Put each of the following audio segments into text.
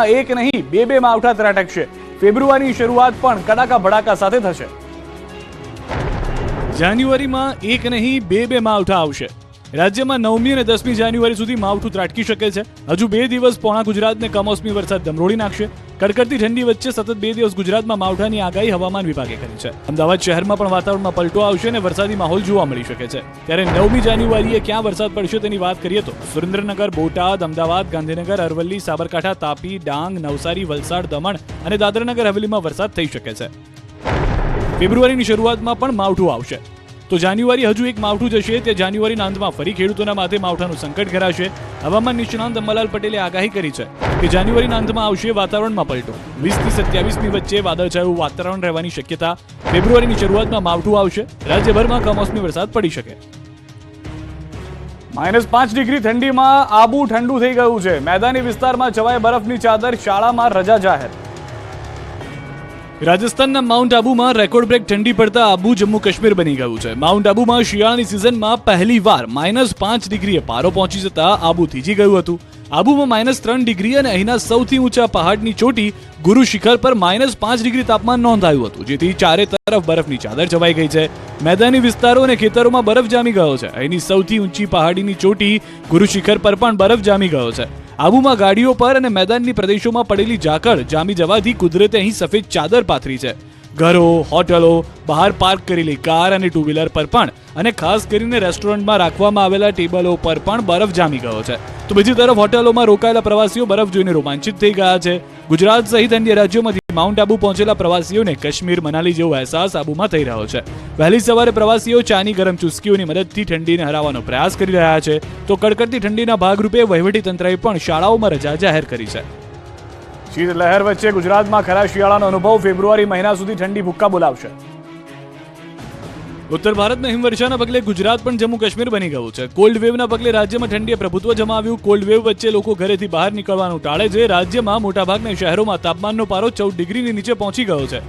એક નહીં બે માવઠા ત્રાટકશે। ફેબ્રુઆરીની શરૂઆત પણ કડાકા ભડાકા સાથે થશે। જાન્યુઆરીમાં એક નહીં બે માવઠા આવશે। રાજ્યમાં 9મી અને 10મી જાન્યુઆરી સુધી માવઠું ત્રાટકી શકે છે। હજુ 2 દિવસ પોણા ગુજરાતને કમોસમી વરસાદ દમરોળી નાખશે। કડકડતી ઠંડી વચ્ચે સતત 2 દિવસ ગુજરાતમાં માવઠાની આગાહી હવામાન વિભાગે કરી છે। અમદાવાદ શહેરમાં પણ વાતાવરણમાં પલટો આવશે અને વરસાદી માહોલ જોવા મળી શકે છે। ત્યારે 9મી જાન્યુઆરીએ ક્યાં વરસાદ પડશે તેની વાત કરીએ તો સુરેન્દ્રનગર, બોટાદ, અમદાવાદ, ગાંધીનગર, અરવલ્લી, સાબરકાંઠા, તાપી, ડાંગ, નવસારી, વલસાડ, દમણ અને દાદરાનગર હવેલીમાં વરસાદ થઈ શકે છે। ફેબ્રુઆરીની શરૂઆતમાં પણ માવઠું આવશે તો જાન્યુઆરી હજુ એક માવઠું જશે। તે જાન્યુઆરીના અંતમાં ફરી ખેડૂતોના માથે માવઠાનું સંકટ ઘેરાશે। હવામાન નિષ્ણાંત અંબાલાલ પટેલે આગાહી કરી છે કે જાન્યુઆરીના અંતમાં આવશે વાતાવરણમાં પલટો। 20 થી 27મી વચ્ચે વાદળછાયું વાતાવરણ રહેવાની શક્યતા। ફેબ્રુઆરીની શરૂઆતમાં માવઠું આવશે। રાજ્યભરમાં કમોસમી વરસાદ પડી શકે। -5 ડિગ્રી ઠંડીમાં આબુ ઠંડુ થઈ ગયું છે। મેદાની વિસ્તારમાં છવાય બરફની ચાદર। શાળામાં રજા જાહેર। રાજસ્થાનના માઉન્ટ આબુમાં રેકોર્ડ બ્રેક ઠંડી પડતા આબુ જમ્મુ કાશ્મીર બની ગયું છે। માઉન્ટ આબુમાં શિયાળાની સિઝનમાં પહેલીવાર -5 ડિગ્રીએ પારો પહોંચી જતા આબુ થીજી ગયું હતું। આબુમાં -3 ડિગ્રી અને અહીંના સૌથી ઊંચા પહાડની ચોટી ગુરુ શિખર પર -5 ડિગ્રી તાપમાન નોંધાયું હતું, જેથી ચારે તરફ બરફની ચાદર છવાઈ ગઈ છે। મેદાની વિસ્તારો અને ખેતરોમાં બરફ જામી ગયો છે। અહીંની સૌથી ઊંચી પહાડીની ચોટી ગુરુ શિખર પર પણ બરફ જામી ગયો છે। આબુમાં ગાડીઓ પર અને મેદાનની પ્રદેશોમાં પડેલી ઝાકળ જામી જવાથી કુદરતે અહીં સફેદ ચાદર પાથરી છે। ઘરો, હોટલો, બહાર પાર્ક કરેલી કાર અને ટુ વ્હીલર પર પણ અને ખાસ કરીને રેસ્ટોરન્ટમાં રાખવામાં આવેલા ટેબલો પર પણ બરફ જામી ગયો છે। તો બીજી તરફ હોટલોમાં રોકાયેલા પ્રવાસીઓ બરફ જોઈને રોમાંચિત થઈ ગયા છે। ગુજરાત સહિત અન્ય રાજ્યોમાંથી માઉન્ટ આબુ પહોંચેલા પ્રવાસીઓને કાશ્મીર, મનાલી જેવો અહેસાસ આબુમાં થઈ રહ્યો છે। વહેલી સવારે પ્રવાસીઓ ચાની ગરમ ચુસ્કીઓની મદદથી ઠંડીને હરાવવાનો પ્રયાસ કરી રહ્યા છે, તો કડકડતી ઠંડીના ભાગરૂપે વહીવટીતંત્રએ પણ શાળાઓમાં રજા જાહેર કરી છે। શીત લહેર વચ્ચે ગુજરાતમાં ખરા શિયાળાનો અનુભવ। ફેબ્રુઆરી મહિના સુધી ઠંડી ભૂક્કા બોલાવશે। ઉત્તર ભારતના હિમવર્ષાના પગલે ગુજરાત પણ જમ્મુ કાશ્મીર બની ગયું છે। કોલ્ડ વેવના પગલે રાજ્યમાં ઠંડીએ પ્રભુત્વ જમાવ્યું। કોલ્ડ વેવ વચ્ચે લોકો ઘરેથી બહાર નીકળવાનું ટાળે છે। રાજ્યમાં મોટાભાગના શહેરોમાં તાપમાનનો પારો 14 ડિગ્રીની નીચે પહોંચી ગયો છે।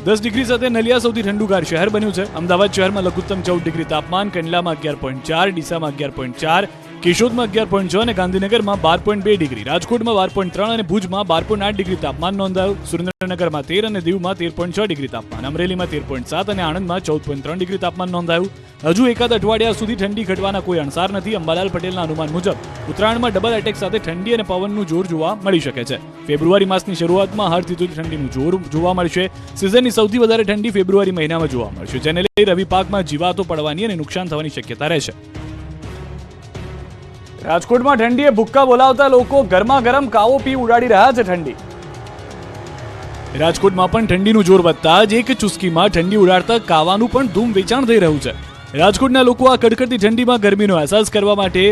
10 ડિગ્રી સાથે નલિયા સૌથી ઠંડુગાર શહેર બન્યું છે। અમદાવાદ શહેરમાં લઘુત્તમ 14 ડિગ્રી તાપમાન, કંડલામાં 11.4, ડીસામાં 11.4, કેશોદમાં 11.6 અને ગાંધીનગરમાં 12.2 ડિગ્રી, રાજકોટમાં 12.3 અને ભુજમાં 12.8 ડિગ્રી તાપમાન નોંધાયું। સુરેન્દ્રનગરમાં 13 અને દીવમાં 13.6 ડિગ્રી તાપમાન, અમરેલીમાં 13.7 અને આણંદમાં 14.3 ડિગ્રી તાપમાન નોંધાયું। હજુ એકાદ અઠવાડિયા સુધી ઠંડી ઘટવાના કોઈ અણસાર નથી। અંબાલાલ પટેલના અનુમાન મુજબ ઉત્તરાયણમાં ડબલ એટેક સાથે ઠંડી અને પવનનું જોર જોવા મળી શકે છે। ફેબ્રુઆરી માસની શરૂઆતમાં હળતીથી ઠંડીનું જોર જોવા મળશે। સિઝનની સૌથી વધારે ઠંડી ફેબ્રુઆરી મહિનામાં જોવા મળશે, જેને લઈ રવિ પાકમાં જીવાતો પડવાની અને નુકસાન થવાની શક્યતા રહેશે। રાજકોટમાં ઠંડીએ ભૂક્કા બોલાવતા લોકો ગરમા ગરમ કાવો પી ઉડાડી રહ્યા છે ઠંડી। રાજકોટમાં પણ ઠંડીનું જોર વધતા જ એક ચુસ્કીમાં ઠંડી ઉડાડતા કાવાનું પણ ધૂમ વેચાણ થઈ રહ્યું છે। રાજકોટના લોકો આ કડકડતી ઠંડીમાં ગરમીનો અહેસાસ કરવા માટે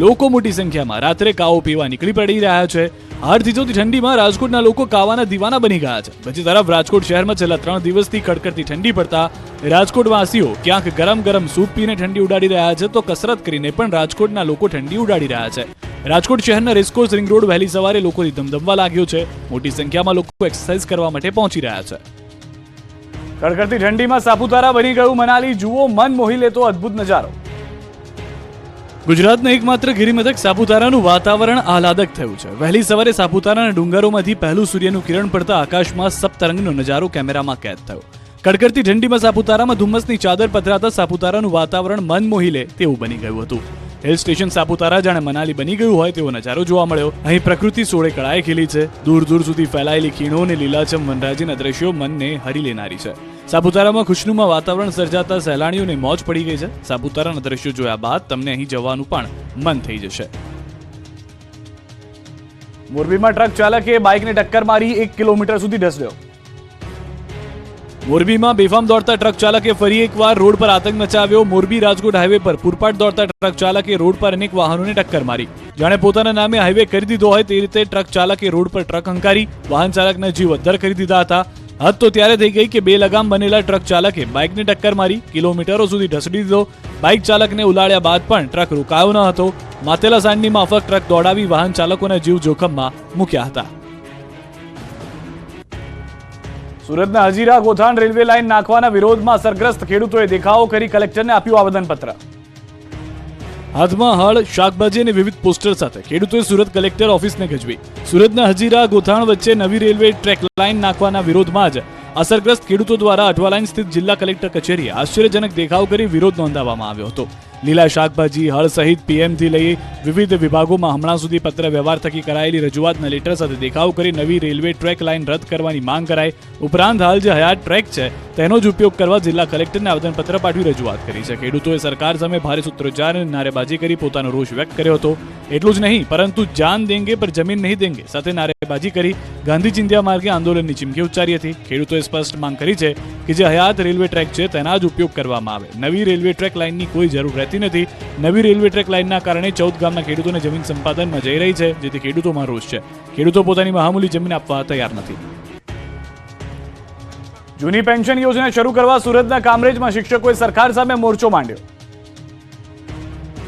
લોકો મોટી સંખ્યામાં રાત્રે કાવો પીવા નીકળી પડી રહ્યા છે। હાડ થીજોતી ઠંડીમાં રાજકોટના લોકો કાવાના દીવાના બની ગયા છે। બીજી તરફ રાજકોટ શહેરમાં છેલ્લા 3 દિવસથી કડકડતી ઠંડી પડતા રાજકોટવાસીઓ ક્યાંક ગરમ ગરમ સૂપ પીને ઠંડી ઉડાડી રહ્યા છે, તો કસરત કરીને પણ રાજકોટના લોકો ઠંડી ઉડાડી રહ્યા છે। રાજકોટ શહેરના રેસકોર્સ રિંગ રોડ વહેલી સવારે લોકોથી ધમધમવા લાગ્યો છે। મોટી સંખ્યામાં લોકો એક્સરસાઇઝ કરવા માટે પહોંચી રહ્યા છે। કડકડતી ઠંડીમાં સાપુતારા બની ગયું મનાલી। જુઓ મન મોહી લેતો અદ્ભુત નજારો। ગુજરાતના એકમાત્ર ગિરિમથક સાપુતારાનું વાતાવરણ આહલાદક થયું છે। વહેલી સવારે સાપુતારાના ડુંગરોમાંથી પહેલું સૂર્યનું કિરણ પડતા આકાશમાં સપ્તરંગનો નજારો કેમેરામાં કેદ થયો। કડકડતી ઠંડીમાં સાપુતારામાં ધુમ્મસની ચાદર પથરાતા સાપુતારાનું વાતાવરણ મન મોહી લે તેવું બની ગયું હતું। હિલ સ્ટેશન સાપુતારા જાણે મનાલી બની ગયું હોય તેવો નજારો જોવા મળ્યો। અહીં પ્રકૃતિ સોળે કળાએ ખીલી છે। દૂર દૂર સુધી ફેલાયેલી ખીણો અને લીલાછમ વનરાજીના દ્રશ્યો મનને હરી લેનારી છે। સાપુતારામાં ખુશનુમા વાતાવરણ સર્જાતા સહેલાણીઓને મોજ પડી ગઈ છે। સાપુતારાના દ્રશ્યો જોયા બાદ તમને અહીં જવાનું પણ મન થઈ જશે। મોરબીમાં ટ્રક ચાલકે બાઇકને ટક્કર મારી 1 કિલોમીટર સુધી ઢસડ્યો। મોરબીમાં બેફામ દોડતા ટ્રક ચાલકે ફરી એકવાર રોડ પર આતંક મચાવ્યો। મોરબી રાજકોટ હાઈવે પર પૂરપાટ દોડતા ટ્રક ચાલકે રોડ પર અનેક વાહનોને ટક્કર મારી। જાણે પોતાના નામે હાઈવે કરી દીધો હોય તે રીતે ટ્રક ચાલકે રોડ પર ટ્રક હંકારી વાહન ચાલકના જીવ અદ્ધર કરી દીધા હતા। હદ તો ત્યારે થઈ ગઈ કે બે લગામ બનેલા ટ્રક ચાલકે બાઇકને ટક્કર મારી કિલોમીટરો સુધી ઢસડી દીધો। બાઇક ચાલકને ઉલાળ્યા બાદ પણ ટ્રક રોકાયો ન હતો। માતેલા સાંજની માફક ટ્રક દોડાવી વાહન ચાલકોના જીવ જોખમમાં મૂક્યા હતા। સુરતના હજીરા ગોથાણ રેલવે લાઇન નાખવાના વિરોધમાં અસરગ્રસ્ત ખેડૂતોએ દેખાવો કરી કલેક્ટરને આપ્યું આવેદનપત્ર। હાથમાં હળ, શાકભાજી અને વિવિધ પોસ્ટર સાથે ખેડૂતોએ સુરત કલેક્ટર ઓફિસને ગજવી. સુરતના હજીરા ગોથાણ વચ્ચે નવી રેલવે ટ્રેક લાઇન નાખવાના વિરોધમાં જ અસરગ્રસ્ત ખેડૂતો દ્વારા અઠવા લાઇન સ્થિત જિલ્લા કલેક્ટર કચેરીએ આશ્ચર્યજનક દેખાવ કરી વિરોધ નોંધાવવામાં આવ્યો હતો. લીલા શાકભાજી, હળ સહિત પીએમથી લઈ વિવિધ વિભાગોમાં હમણાં સુધી પત્ર વ્યવહાર થકી કરાયેલી રજૂઆતના લેટર સાથે દેખાવ કરી નવી રેલવે ટ્રેક લાઇન રદ કરવાની માંગ કરાઈ. ઉપરાંત હાલ જે હયાત ટ્રેક છે તેનો જ ઉપયોગ કરવા જિલ્લા કલેક્ટરને આવેદનપત્ર પાઠવી રજૂઆત કરી છે. ખેડૂતોએ સરકાર સામે ભારે સૂત્રોચ્ચાર અને નારેબાજી કરી પોતાનો રોષ વ્યક્ત કર્યો હતો. એટલું જ નહીં પરંતુ જાન દેંગે પર જમીન નહીં દેંગે સાથે નારેબાજી કરી ગાંધી ચિંધ્યા માર્ગે આંદોલનની ચીમકી ઉચ્ચારી હતી. ખેડૂતોએ સ્પષ્ટ માંગ કરી છે કે જે હયાત રેલવે ટ્રેક છે તેના જ ઉપયોગ કરવામાં આવે. નવી રેલવે ટ્રેક લાઇનની કોઈ જરૂર રહેતી નથી. નવી રેલવે ટ્રેક લાઇનના કારણે 14 ગામના ખેડૂતોને જમીન સંપાદનમાં જઈ રહી છે, જેથી ખેડૂતોમાં રોષ છે. ખેડૂતો પોતાની મહામૂલી જમીન આપવા તૈયાર નથી. જૂની પેન્શન યોજના શરૂ કરવા સુરતના કામરેજમાં શિક્ષકોએ સરકાર સામે મોરચો માંડ્યો.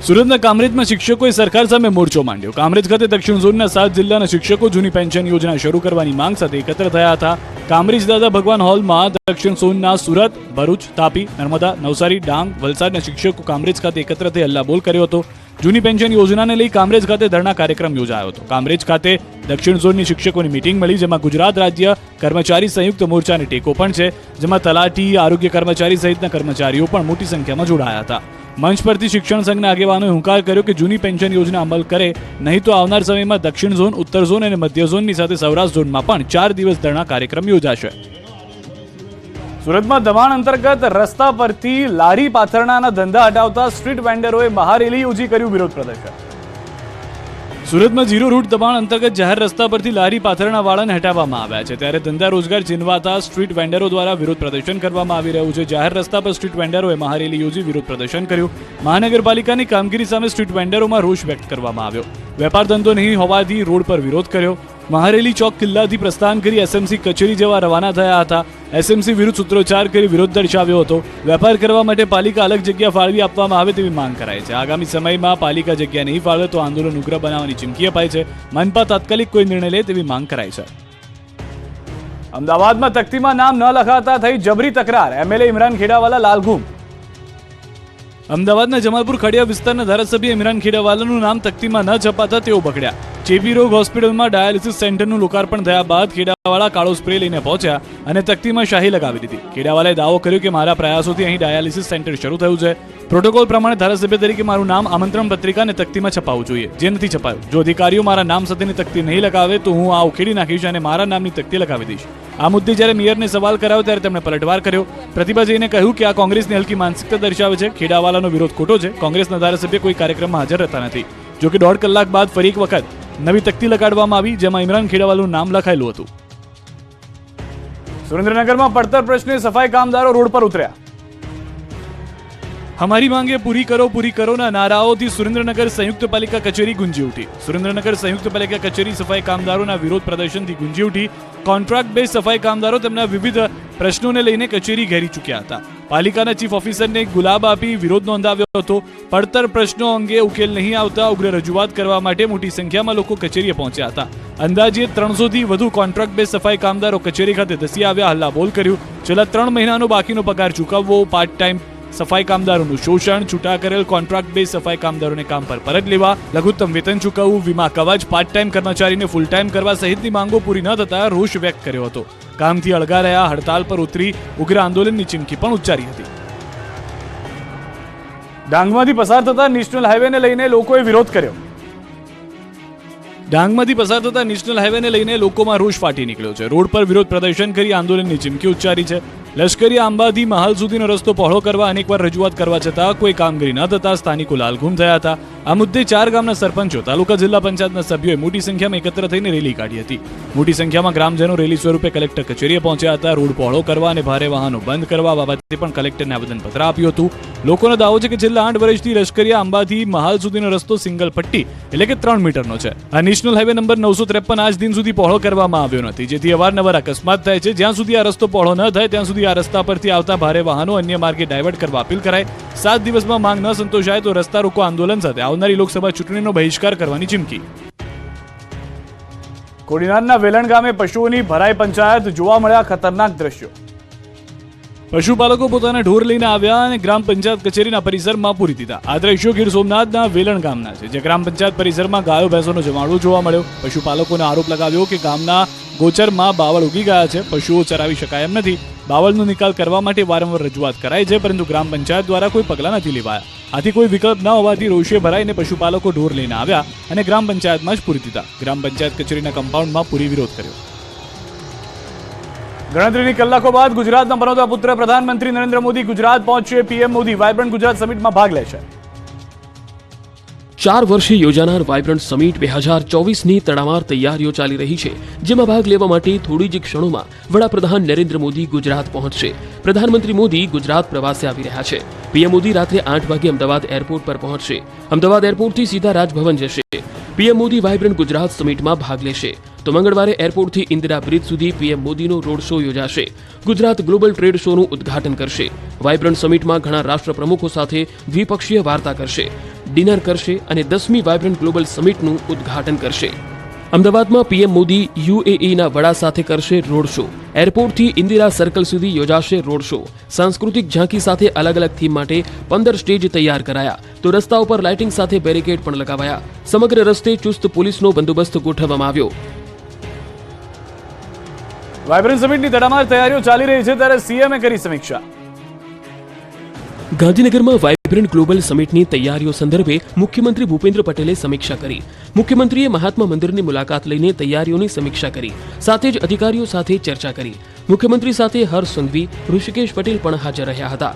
સુરતના કામરેજમાં શિક્ષકોએ સરકાર સામે મોરચો માંડ્યો. કામરેજ ખાતે દક્ષિણ ઝોનના 7 જિલ્લાના શિક્ષકો જૂની પેન્શન યોજના શરૂ કરવાની માંગ સાથે એકત્ર થયા હતા. કામરેજ દાદા ભગવાન હોલમાં દક્ષિણ ઝોનના સુરત, ભરૂચ, તાપી, નર્મદા, નવસારી, ડાંગ, વલસાડના શિક્ષકો કામરેજ ખાતે એકત્ર થઈ હલ્લાબોલ કર્યો હતો. જૂની પેન્શન યોજનાને લઈ કામરેજ ખાતે ધરણા કાર્યક્રમ યોજાયો હતો. કામરેજ ખાતે દક્ષિણ ઝોનની શિક્ષકોની મીટિંગ મળી, જેમાં ગુજરાત રાજ્ય કર્મચારી સંયુક્ત મોરચાને ટેકો પણ છે, જેમાં તલાટી, આરોગ્ય કર્મચારી સહિતના કર્મચારીઓ પણ મોટી સંખ્યામાં જોડાયા હતા. મંચ પરથી શિક્ષણ સંઘના આગેવાનોએ હુંકાર કર્યો કે જૂની પેન્શન યોજના અમલ કરે, નહીં તો આવનાર સમયમાં દક્ષિણ ઝોન, ઉત્તર ઝોન અને મધ્ય ઝોનની સાથે સૌરાષ્ટ્ર ઝોનમાં પણ 4 દિવસ ધરણા કાર્યક્રમ યોજાશે. સુરતમાં દબાણ અંતર્ગત રસ્તા પરથી લારી પાથરણાના ધંધા હટાવતા સ્ટ્રીટ વેન્ડરોએ મહારેલી યોજી કર્યું વિરોધ પ્રદર્શન. સુરતમાં ઝીરો રૂટ દબાણ અંતર્ગત જાહેર રસ્તા પરથી લારી પાથરણાવાળાને હટાવવામાં આવ્યા છે, ત્યારે ધંધા રોજગાર છીનવાતા સ્ટ્રીટ વેન્ડરો દ્વારા વિરોધ પ્રદર્શન કરવામાં આવી રહ્યું છે. જાહેર રસ્તા પર સ્ટ્રીટ વેન્ડરોએ મહારેલી યોજી વિરોધ પ્રદર્શન કર્યું. મહાનગરપાલિકાની કામગીરી સામે સ્ટ્રીટ વેન્ડરોમાં રોષ વ્યક્ત કરવામાં આવ્યો. વેપાર ધંધો નહીં હોવાથી રોડ પર વિરોધ કર્યો. મહારેલી ચોક કિલ્લાથી પ્રસ્થાન કરી એસએમસી કચેરી જવા રવાના થયા હતા. એસએમસી વિરુદ્ધ સૂત્રોચ્ચાર કરી વિરોધ દર્શાવ્યો હતો. વેપાર કરવા માટે પાલિકા અલગ જગ્યા ફાળવી આપવામાં આવે તેવી માંગ કરાઈ છે. આગામી સમયમાં પાલિકા જગ્યા નહીં ફાળવે તો આંદોલન ઉગ્ર બનાવવાની ચીમકી અપાઈ છે. મનપા તાત્કાલિક કોઈ નિર્ણય લે તેવી માંગ કરાઈ છે. અમદાવાદમાં તકતીમાં નામ ન લખાતા થઈ જબરી તકરાર, એમએલએ ઇમરાન ખેડાવાલા લાલઘૂમ. અમદાવાદના જમાલપુર ખડિયા વિસ્તારના ધારાસભ્ય ઇમરાન ખેડાવાલાનું નામ તકતીમાં ન છપાતા તેઓ બગડ્યા. ચેપી રોગ હોસ્પિટલમાં ડાયાલિસિસ સેન્ટરનું લોકાર્પણ થયા બાદ ખેડાવાલા કાળો સ્પ્રે લઈને પહોંચ્યા અને તકતીમાં શાહી લગાવી દીધી. ખેડાવાલાએ દાવો કર્યો કે મારા પ્રયાસોથી અહીં ડાયાલિસિસ સેન્ટર શરૂ થયું છે. પ્રોટોકોલ પ્રમાણે ધારાસભ્ય તરીકે મારું નામ આમંત્રણ પત્રિકાને તકતીમાં છપાવવું જોઈએ, જે નથી છપાયું. જો અધિકારીઓ મારા નામ સાથેની તકતી નહીં લગાવે તો હું આ ઉખેડી નાખીશ અને મારા નામની તકતી લગાવી દઈશ. આ મુદ્દે જ્યારે મેયરને સવાલ કરાયો ત્યારે તેમણે પલટવાર કર્યો. પ્રતિભા જઈને કહ્યું કે આ કોંગ્રેસની હલકી માનસિકતા દર્શાવે છે. ખેડાવાલાનો વિરોધ ખોટો છે. કોંગ્રેસના ધારાસભ્ય કોઈ કાર્યક્રમમાં હાજર રહેતા નથી. જો કે 1.5 કલાક બાદ ફરી એક વખત નવી તકતી લગાડવામાં આવી, જેમાં ઇમરાન ખેડાવાલાનું નામ લખાયેલું હતું. સુરેન્દ્રનગરમાં પડતર પ્રશ્ને સફાઈ કામદારો રોડ પર ઉતર્યા. हमारी मांगे पूरी करो ना नाराओથી સુરેન્દ્રનગર સંયુક્ત પાલિકા કચેરી ગુંજી ઉઠી. સુરેન્દ્રનગર સંયુક્ત પાલિકા કચેરી સફાઈ કામદારોના વિરોધ પ્રદર્શનથી ગુંજી ઉઠી. કોન્ટ્રાક્ટ બેઝ સફાઈ કામદારો તેમના વિવિધ પ્રશ્નોને લઈને કચેરી ઘેરી ચૂક્યા હતા. પાલિકાના ચીફ ઓફિસરને ગુલાબ આપી વિરોધ નોંધાવ્યો હતો. પડતર પ્રશ્નો અંગે ઉકેલ નહીં આવતા ઉગ્ર રજૂઆત કરવા માટે મોટી સંખ્યામાં લોકો કચેરીએ પહોંચ્યા હતા. અંદાજે 300 થી વધુ કોન્ટ્રાક્ટ બેઝ સફાઈ કામદારો કચેરી ખાતે ધસી આવ્યા, હલ્લાબોલ કર્યું. છેલ્લા 3 મહિનાનો બાકીનો પગાર ચૂકવવો, પાર્ટ ટાઈમ સફાઈ કામદારોનું શોષણ, છૂટા કરેલ કોન્ટ્રાક્ટ બેઝ સફાઈ કામદારોને કામ પર પરત લેવા, લઘુત્તમ વેતન ચૂકવવું, વીમા કવચ, પાર્ટ ટાઈમ કર્મચારીને ફૂલ ટાઈમ કરવા સહિતની માંગો પૂરી ન થતા રોષ વ્યક્ત કર્યો હતો. કામથી અળગા રહ્યા, હડતાલ પર ઉતરી ઉગ્ર આંદોલનની ચીમકી પણ ઉચ્ચારી હતી. ડાંગમાંથી પસાર થતા નેશનલ હાઈવેને લઈને લોકોએ વિરોધ કર્યો. ડાંગમાંથી પસાર થતા નેશનલ હાઈવેને લઈને લોકોમાં રોષ ફાટી નીકળ્યો છે. રોડ પર વિરોધ પ્રદર્શન કરી આંદોલનની ચીમકી ઉચ્ચારી છે. લશ્કરી આંબાથી મહાલ સુધીનો રસ્તો પહોળો કરવા અનેકવાર રજૂઆત કરવા છતાં કોઈ કામગીરી ન થતા સ્થાનિકો લાલઘૂમ થયા હતા. આ મુદ્દે 4 ગામના સરપંચો, તાલુકા જિલ્લા પંચાયતના સભ્યોએ મોટી સંખ્યામાં એકત્ર થઈને રેલી કાઢી હતી. મોટી સંખ્યામાં ગ્રામજનો રેલી સ્વરૂપે કલેક્ટર કચેરીએ પહોંચ્યા હતા. રોડ પહોળો કરવા અને ભારે વાહનો બંધ કરવા બાબતે પણ કલેક્ટરને આવેદનપત્ર આપ્યું હતું. લોકોનો દાવો છે કે છેલ્લા 8 વર્ષથી લશ્કરીયા આંબાથી મહાલ સુધીનો રસ્તો સિંગલ પટ્ટી એટલે કે 3 મીટરનો છે. આ નેશનલ હાઈવે નંબર 953 આજ દિન સુધી પહોળો કરવામાં આવ્યો નથી, જેથી અવારનવાર અકસ્માત થાય છે. જ્યાં સુધી આ રસ્તો પહોળો ન થાય ત્યાં સુધી આ રસ્તા પરથી આવતા ભારે વાહનો અન્ય માર્ગે ડાયવર્ટ કરવા અપીલ કરાય. 7 દિવસમાં માંગ ન સંતોષાય તો રસ્તા રોકો આંદોલન સાથે આવનારી લોકસભા ચૂંટણીનો બહિષ્કાર કરવાની ચીમકી. કોડીનારના વેલણ ગામે પશુઓની ભરાઈ પંચાયત, જોવા મળ્યા ખતરનાક દ્રશ્યો. પશુપાલકો પોતાના ઢોર લઈને આવ્યા અને ગ્રામ પંચાયત કચેરીના પરિસરમાં પૂરી દીધા. આ દ્રશ્યો ગીર સોમનાથના વેલણ ગામના છે, જે ગ્રામ પંચાયત પરિસરમાં ગાયો ભેંસોનો જમાવડો જોવા મળ્યો. પશુપાલકોને આરોપ લગાવ્યો કે ગામના ગોચરમાં બાવળ ઉગી ગયા છે, પશુઓ ચરાવી શકાય એમ નથી. બાવળનો નિકાલ કરવા માટે વારંવાર રજૂઆત કરાઈ છે, પરંતુ ગ્રામ પંચાયત દ્વારા કોઈ પગલાં નથી લેવાયા. આથી કોઈ વિકલ્પ ન હોવાથી રોષે ભરાઈને પશુપાલકો ઢોર લઈને આવ્યા અને ગ્રામ પંચાયતમાં જ પૂરી દીધા. ગ્રામ પંચાયત કચેરીના કમ્પાઉન્ડમાં પૂરી વિરોધ કર્યો. ગણતરીની કલાકો બાદ ગુજરાતના બનોતા પુત્ર પ્રધાનમંત્રી નરેન્દ્ર મોદી ગુજરાત પહોંચશે. પીએમ મોદી વાયબ્રન્ટ ગુજરાત સમિટમાં ભાગ લેશે. 4 વર્ષે યોજાનાર વાયબ્રન્ટ સમિટ 2024ની તડામાર તૈયારીઓ ચાલી રહી છે, જેમાં ભાગ લેવા માટે થોડી જ ક્ષણોમાં વડાપ્રધાન નરેન્દ્ર મોદી ગુજરાત પહોંચશે. પ્રધાનમંત્રી મોદી ગુજરાત પ્રવાસે આવી રહ્યા છે. પીએમ મોદી રાત્રે 8 વાગે અમદાવાદ એરપોર્ટ પર પહોંચશે. અમદાવાદ એરપોર્ટથી સીધા રાજભવન જશે. પીએમ મોદી વાયબ્રન્ટ ગુજરાત સમિટમાં ભાગ લેશે. તો મંગળવારે એરપોર્ટથી ઇન્દિરા બ્રિજ સુધી પીએમ મોદીનો રોડ શો યોજાશે. ગુજરાત ગ્લોબલ ટ્રેડ શોનું ઉદ્ઘાટન કરશે. વાયબ્રન્ટ સમિટમાં ઘણા રાષ્ટ્ર પ્રમુખો સાથે દ્વિપક્ષીય વાર્તા કરશે, ડિનર કરશે અને 10મી વાયબ્રન્ટ ગ્લોબલ સમિટનું ઉદ્ઘાટન કરશે. અમદાવાદમાં પીએમ મોદી યુએઈના વડા સાથે કરશે રોડ શો. એરપોર્ટથી ઇન્દિરા સર્કલ સુધી યોજાશે રોડ શો. સાંસ્કૃતિક ઝાંકી સાથે અલગ અલગ થીમ માટે 15 સ્ટેજ તૈયાર કરાયા. તો રસ્તા ઉપર લાઇટિંગ સાથે બેરિકેડ પણ લગાવાયા. સમગ્ર રસ્તે ચુસ્ત પોલીસનો બંદોબસ્ત ગોઠવવામાં આવ્યો. વાયબ્રન્ટ સમિટની તડામાર તૈયારીઓ ચાલી રહી છે, ત્યારે સીએમએ કરી સમીક્ષા. ગાંધીનગરમાં વાયબ્રન્ટ ગ્લોબલ સમિટની તૈયારીઓ સંદર્ભે મુખ્યમંત્રી ભૂપેન્દ્ર પટેલે સમીક્ષા કરી. મુખ્યમંત્રીએ મહાત્મા મંદિરની મુલાકાત લઈને તૈયારીઓની સમીક્ષા કરી. સાથે જ અધિકારીઓ સાથે ચર્ચા કરી. મુખ્યમંત્રી સાથે હર્ષ સંઘવી, ઋષિકેશ પટેલ પણ હાજર રહ્યા હતા.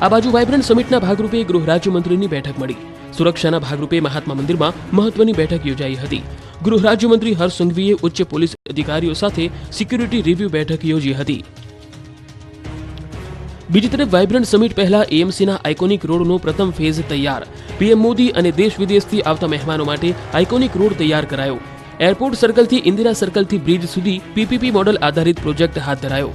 આ બાજુ વાયબ્રન્ટ સમિટના ભાગરૂપે ગૃહ રાજ્યમંત્રીની બેઠક મળી. સુરક્ષાના ભાગરૂપે મહાત્મા મંદિરમાં મહત્વની બેઠક યોજાઈ હતી. ગૃહ રાજ્યમંત્રી હર્ષ સંઘવીએ ઉચ્ચ પોલીસ અધિકારીઓ સાથે સિક્યુરિટી રિવ્યુ બેઠક યોજી હતી. બીજી તરફ વાયબ્રન્ટ સમિટ પહેલા એએમસીના આઇકોનિક રોડનો પ્રથમ ફેઝ તૈયાર. પીએમ મોદી અને દેશ વિદેશથી આવતા મહેમાનો માટે આઇકોનિક રોડ તૈયાર કરાયો. એરપોર્ટ સર્કલથી ઇન્દિરા સર્કલથી બ્રિજ સુધી પીપીપી મોડલ આધારિત પ્રોજેક્ટ હાથ ધરાયો,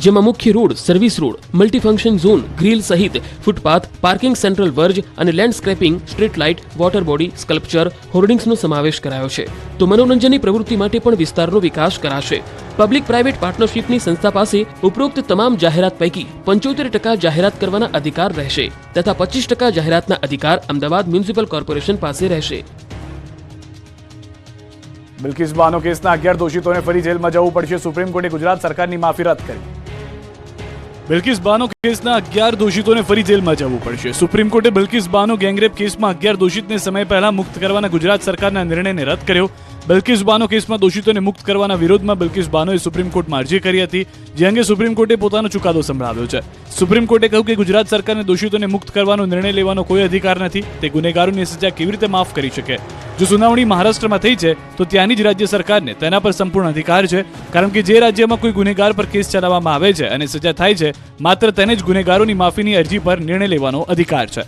જેમાં મુખ્ય road, service road, multifunction zone, grill સહિત ફૂટપાથ, પાર્કિંગ, સેન્ટ્રલ વર્જ અને landscaping, street light, water body, sculpture, હોર્ડિંગ્સનો સમાવેશ કરાયો છે. તો મનોરંજનની પ્રવૃત્તિ માટે પણ વિસ્તારનો વિકાસ કરાશે. પબ્લિક પ્રાઇવેટ પાર્ટનરશિપની સંસ્થા પાસે ઉપરોક્ત તમામ જાહેરાત પૈકી 75% જાહેરાત કરવાના અધિકાર રહેશે, તથા 25% જાહેરાતના અધિકાર અમદાવાદ મ્યુનિસિપલ કોર્પોરેશન પાસે રહેશે. બિલ્કિસ બાનો કેસના 11 દોષિતોને ફરી જેલમાં જવું પડશે. સુપ્રીમ કોર્ટે ગુજરાત સરકારની માફી રદ કરી. બિલ્કિસ બાનો કેસના 11 દોષિતોને ફરી જેલમાં જવું પડશે. સુપ્રીમ કોર્ટે બિલ્કિસ બાનો ગેંગરેપ કેસમાં 11 દોષિતને સમય પહેલા મુક્ત કરવાના ગુજરાત સરકારના નિર્ણયને રદ કર્યો. બિલ્કિસ બાનો કેસમાં દોષિતોને મુક્ત કરવાના વિરોધમાં બિલ્કિસ બાનોએ સુપ્રીમ કોર્ટમાં અરજી કરી હતી, જે અંગે સુપ્રીમ કોર્ટે પોતાનો ચુકાદો સંભળાવ્યો છે. સુપ્રીમ કોર્ટે કહ્યું કે ગુજરાત સરકારને દોષિતોને મુક્ત કરવાનો નિર્ણય લેવાનો કોઈ અધિકાર નથી. તે ગુનેગારોની સજા કેવી રીતે માફ કરી શકે? જો સુનાવણી મહારાષ્ટ્રમાં થઈ છે તો ત્યાંની જ રાજ્ય સરકારને તેના પર સંપૂર્ણ અધિકાર છે, કારણ કે જે રાજ્યમાં કોઈ ગુનેગાર પર કેસ ચલાવવામાં આવે છે અને સજા થાય છે, માત્ર તેને જ ગુનેગારોની માફીની અરજી પર નિર્ણય લેવાનો અધિકાર છે.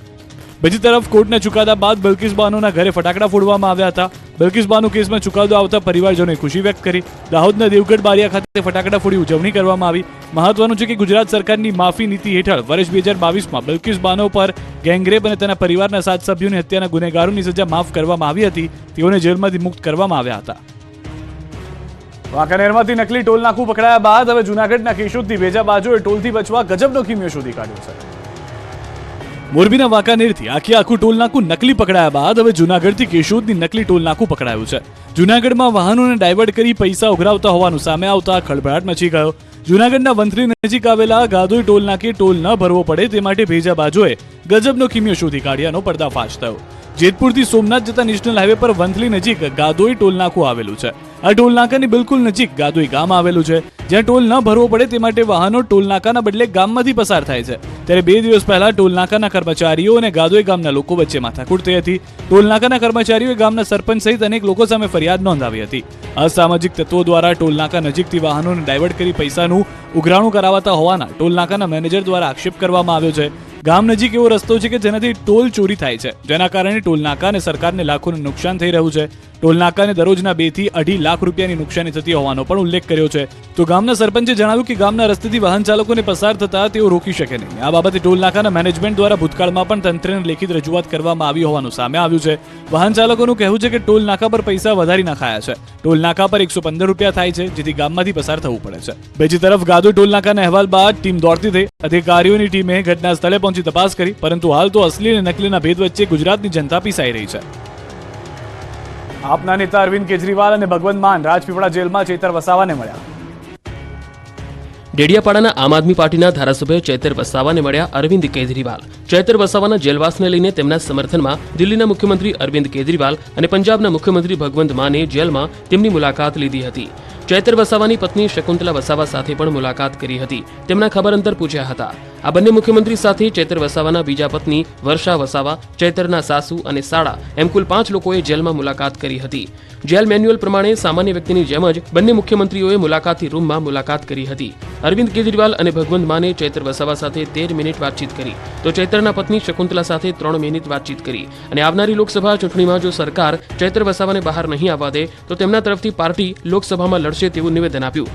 બીજી તરફ કોર્ટના ચુકાદા બાદ બિલ્કિસ બાનોના ઘરે ફટાકડા ફોડવામાં આવ્યા હતા. બિલ્કિસ બાનો કેસમાં ચુકાદો આવતા પરિવારજનોએ ખુશી વ્યક્ત કરી. દાહોદના દેવગઢ બારિયા ખાતે ફટાકડા ફોડી ઉજવણી કરવામાં આવી. મહત્વનું છે કે ગુજરાત સરકારની માફી નીતિ હેઠળ વર્ષ 2022માં બિલ્કિસ બાનો પર ગેંગરેપ અને તેના પરિવારના 7 સભ્યોની હત્યાના ગુનેગારોની સજા માફ કરવામાં આવી હતી. તેઓને જેલમાંથી મુક્ત કરવામાં આવ્યા હતા. વાંકાનેરમાંથી નકલી ટોલ નાકું પકડાયા બાદ હવે જૂનાગઢના કેશોદથી બેજા બાજુએ ટોલથી બચવા ગજબનો કિમિયો શોધી કાઢ્યો છે. મોરબીના વાંકાનેરથી આખું ટોલ નાકું નકલી પકડાયા બાદ હવે જૂનાગઢથી કેશોદની નકલી ટોલ નાકું પકડાયું છે. જૂનાગઢમાં વાહનોને ડાયવર્ટ કરી પૈસા ઉઘરાવતા હોવાનું સામે આવતા ખળભળાટ મચી ગયો. જૂનાગઢના વંથલી નજીક આવેલા ગાદોઈ ટોલ નાકે ટોલ ન ભરવો પડે તે માટે ભેજા બાજુએ ગજબનો કિમિયો શોધી કાઢ્યાનો પર્દાફાશ થયો. જેતપુરથી સોમનાથ જતા નેશનલ હાઈવે પર વંથલી નજીક ગાદોઈ ટોલ નાકું આવેલું છે. આ ટોલ નાકાની બિલકુલ નજીક ગાદોઈ ગામ આવેલું છે, જ્યાં ટોલ ન ભરવો પડે તે માટે વાહનો ટોલ નાકાના બદલે ગામમાંથી પસાર થાય છે. ત્યારે 2 દિવસ પહેલા ટોલ નાકાના કર્મચારીઓ અને ગાદોઈ ગામના લોકો વચ્ચે માથાકૂટ થઈ હતી. ટોલ નાકાના કર્મચારીઓએ ગામના સરપંચ સહિત અનેક લોકો સામે ફરિયાદ નોંધાવી હતી. અસામાજિક તત્વો દ્વારા ટોલ નાકા નજીકથી વાહનોને ડાયવર્ટ કરી પૈસાનું ઉઘરાણું કરાવતા હોવાના ટોલ નાકાના મેનેજર દ્વારા આક્ષેપ કરવામાં આવ્યો છે. ગામ નજીક એવો રસ્તો છે કે જેનાથી ટોલ ચોરી થાય છે, જેના કારણે ટોલ નાકા અને સરકારને લાખોનું નુકસાન થઈ રહ્યું છે. ટોલનાકાને દરરોજના 2 થી 2.5 લાખ રૂપિયાની નુકસાની થતી હોવાનો પણ ઉલ્લેખ કર્યો છે. તો ગામના સરપંચે જણાવ્યું કે ગામના રસ્તેથી વાહન ચાલકોને પસાર થતા તેઓ રોકી શકે નહીં. આ બાબતે ટોલનાકાના મેનેજમેન્ટ દ્વારા ભૂતકાળમાં પણ તંત્રને લેખિત રજૂઆત કરવામાં આવી હોવાનું સામે આવ્યું છે. વાહન ચાલકોનું કહેવું છે કે ટોલ નાકા પર પૈસા વધારી નાખાયા છે. ટોલ નાકા પર 115 રૂપિયા થાય છે, જેથી ગામમાંથી પસાર થવું પડે છે. બીજી તરફ ગાદુ ટોલ નાકાના અહેવાલ બાદ ટીમ દોડતી થઈ. અધિકારીઓની ટીમે ઘટના સ્થળે પહોંચી તપાસ કરી, પરંતુ હાલ તો અસલી અને નકલીના ભેદ વચ્ચે ગુજરાતની જનતા પીસાઈ રહી છે. આપના નેતા અરવિંદ કેજરીવાલ અને ભગવંત માન રાજપીપળા જેલમાં ચેતર વસાવાને મળ્યા. ડેડિયાપાડાના આમ આદમી પાર્ટીના ધારાસભ્ય ચૈતર વસાવાને મળ્યા અરવિંદ કેજરીવાલ. ચૈતર વસાવાના જેલવાસને લઈને તેમના સમર્થનમાં દિલ્હીના મુખ્યમંત્રી અરવિંદ કેજરીવાલ અને પંજાબના મુખ્યમંત્રી ભગવંત માને જેલમાં તેમની મુલાકાત લીધી હતી. ચૈતર વસાવાની પત્ની શકુંતલા વસાવા સાથે પણ મુલાકાત કરી હતી. તેમના ખબર અંતર પૂછ્યા હતા. આ બંને મુખ્યમંત્રી સાથે ચૈતર વસાવાના બીજા પત્ની વર્ષા વસાવા, ચૈતરના સાસુ અને સાળા એમ કુલ 5 લોકોએ જેલમાં મુલાકાત કરી હતી. જેલ મેન્યુઅલ પ્રમાણે સામાન્ય વ્યક્તિની જેમ જ બંને મુખ્યમંત્રીઓએ મુલાકાતી રૂમમાં મુલાકાત કરી હતી. અરવિંદ કેજરીવાલ અને ભગવંત માને ચૈતર વસાવા સાથે 13 મિનિટ વાતચીત કરી, તો ચૈતરના પત્ની શકુંતલા સાથે 3 મિનિટ વાતચીત કરી. અને આવનારી લોકસભા ચૂંટણીમાં જો સરકાર ચૈતર વસાવાને બહાર નહીં આવવા દે તો તેમના તરફથી પાર્ટી લોકસભામાં લડશે તેવું નિવેદન આપ્યું.